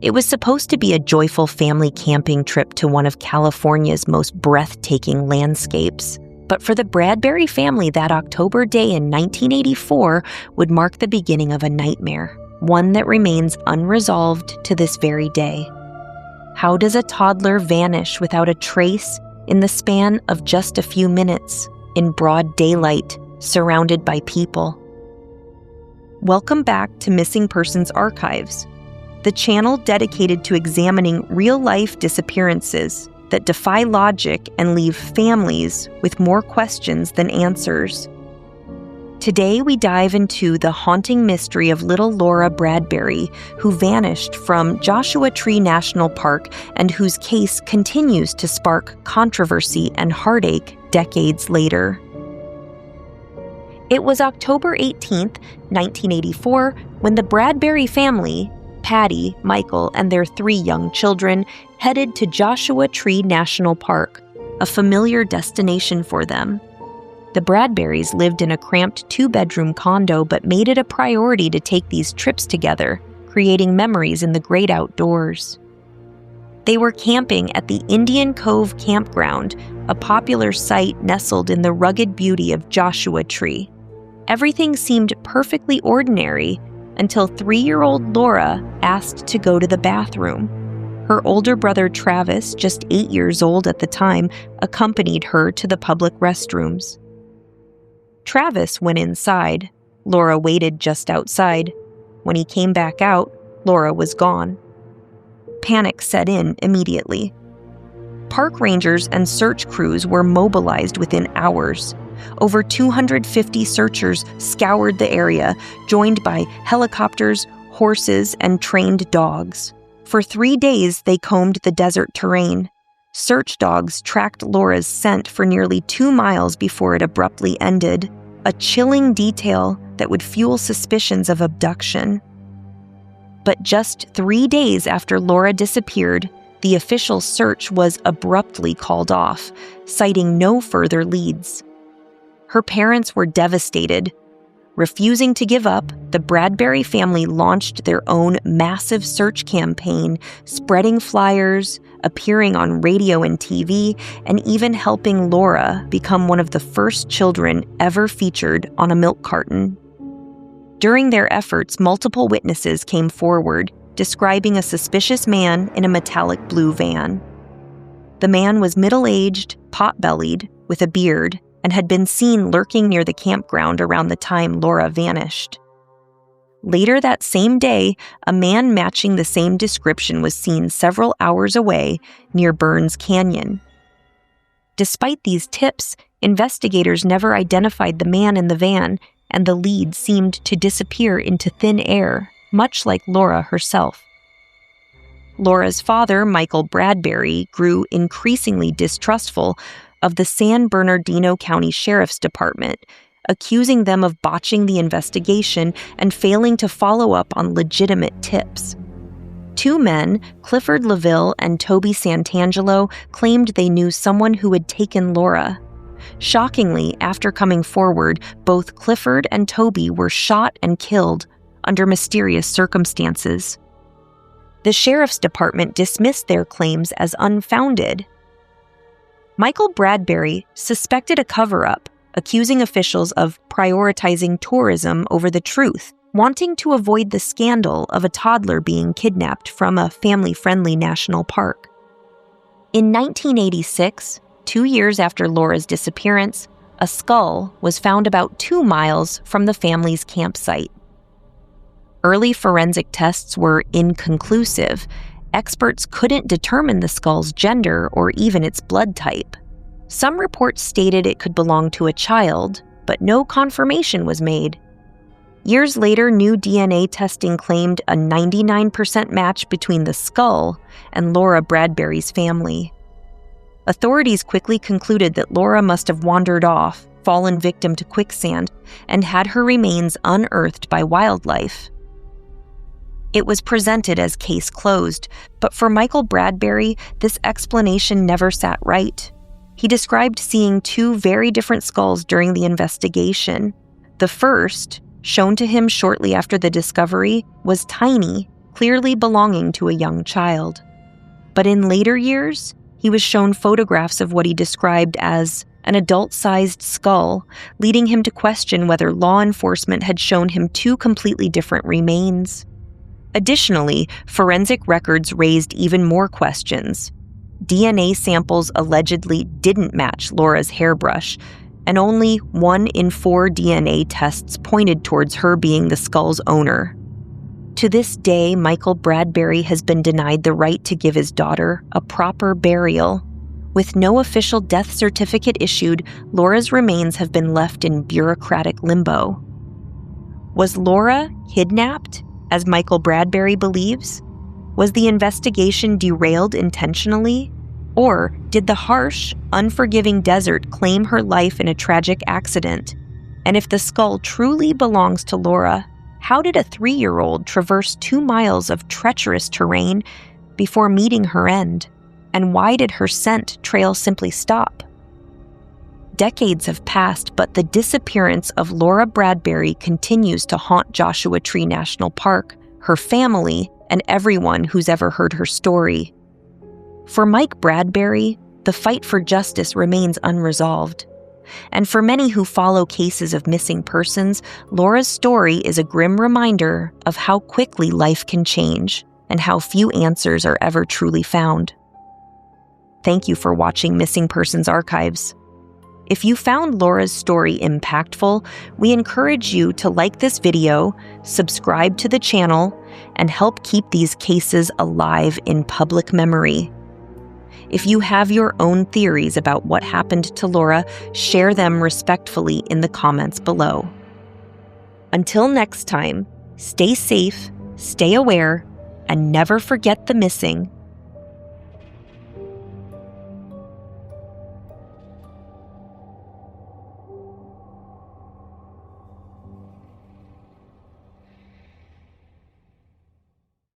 It was supposed to be a joyful family camping trip to one of California's most breathtaking landscapes. But for the Bradbury family, that October day in 1984 would mark the beginning of a nightmare, one that remains unresolved to this very day. How does a toddler vanish without a trace in the span of just a few minutes, in broad daylight, surrounded by people? Welcome back to Missing Persons Archives, the channel dedicated to examining real-life disappearances that defy logic and leave families with more questions than answers. Today we dive into the haunting mystery of little Laura Bradbury, who vanished from Joshua Tree National Park and whose case continues to spark controversy and heartache decades later. It was October 18th, 1984, when the Bradbury family, Patty, Michael, and their 3 young children headed to Joshua Tree National Park, a familiar destination for them. The Bradburys lived in a cramped 2-bedroom condo but made it a priority to take these trips together, creating memories in the great outdoors. They were camping at the Indian Cove Campground, a popular site nestled in the rugged beauty of Joshua Tree. Everything seemed perfectly ordinary until 3-year-old Laura asked to go to the bathroom. Her older brother Travis, just 8 years old at the time, accompanied her to the public restrooms. Travis went inside. Laura waited just outside. When he came back out, Laura was gone. Panic set in immediately. Park rangers and search crews were mobilized within hours. Over 250 searchers scoured the area, joined by helicopters, horses, and trained dogs. For 3 days, they combed the desert terrain. Search dogs tracked Laura's scent for nearly 2 miles before it abruptly ended, a chilling detail that would fuel suspicions of abduction. But just 3 days after Laura disappeared, the official search was abruptly called off, citing no further leads. Her parents were devastated. Refusing to give up, the Bradbury family launched their own massive search campaign, spreading flyers, appearing on radio and TV, and even helping Laura become one of the first children ever featured on a milk carton. During their efforts, multiple witnesses came forward, describing a suspicious man in a metallic blue van. The man was middle-aged, pot-bellied, with a beard, and had been seen lurking near the campground around the time Laura vanished. Later that same day, a man matching the same description was seen several hours away near Burns Canyon. Despite these tips, investigators never identified the man in the van, and the lead seemed to disappear into thin air, much like Laura herself. Laura's father, Michael Bradbury, grew increasingly distrustful of the San Bernardino County Sheriff's Department, accusing them of botching the investigation and failing to follow up on legitimate tips. 2 men, Clifford LaVille and Toby Santangelo, claimed they knew someone who had taken Laura. Shockingly, after coming forward, both Clifford and Toby were shot and killed under mysterious circumstances. The Sheriff's Department dismissed their claims as unfounded. Michael Bradbury suspected a cover-up, accusing officials of prioritizing tourism over the truth, wanting to avoid the scandal of a toddler being kidnapped from a family-friendly national park. In 1986, 2 years after Laura's disappearance, a skull was found about 2 miles from the family's campsite. Early forensic tests were inconclusive. Experts couldn't determine the skull's gender or even its blood type. Some reports stated it could belong to a child, but no confirmation was made. Years later, new DNA testing claimed a 99% match between the skull and Laura Bradbury's family. Authorities quickly concluded that Laura must have wandered off, fallen victim to quicksand, and had her remains unearthed by wildlife. It was presented as case closed, but for Michael Bradbury, this explanation never sat right. He described seeing 2 very different skulls during the investigation. The first, shown to him shortly after the discovery, was tiny, clearly belonging to a young child. But in later years, he was shown photographs of what he described as an adult-sized skull, leading him to question whether law enforcement had shown him two completely different remains. Additionally, forensic records raised even more questions. DNA samples allegedly didn't match Laura's hairbrush, and only 1 in 4 DNA tests pointed towards her being the skull's owner. To this day, Michael Bradbury has been denied the right to give his daughter a proper burial. With no official death certificate issued, Laura's remains have been left in bureaucratic limbo. Was Laura kidnapped, as Michael Bradbury believes? Was the investigation derailed intentionally? Or did the harsh, unforgiving desert claim her life in a tragic accident? And if the skull truly belongs to Laura, how did a 3-year-old traverse 2 miles of treacherous terrain before meeting her end? And why did her scent trail simply stop? Decades have passed, but the disappearance of Laura Bradbury continues to haunt Joshua Tree National Park, her family, and everyone who's ever heard her story. For Mike Bradbury, the fight for justice remains unresolved. And for many who follow cases of missing persons, Laura's story is a grim reminder of how quickly life can change and how few answers are ever truly found. Thank you for watching Missing Persons Archives. If you found Laura's story impactful, we encourage you to like this video, subscribe to the channel, and help keep these cases alive in public memory. If you have your own theories about what happened to Laura, share them respectfully in the comments below. Until next time, stay safe, stay aware, and never forget the missing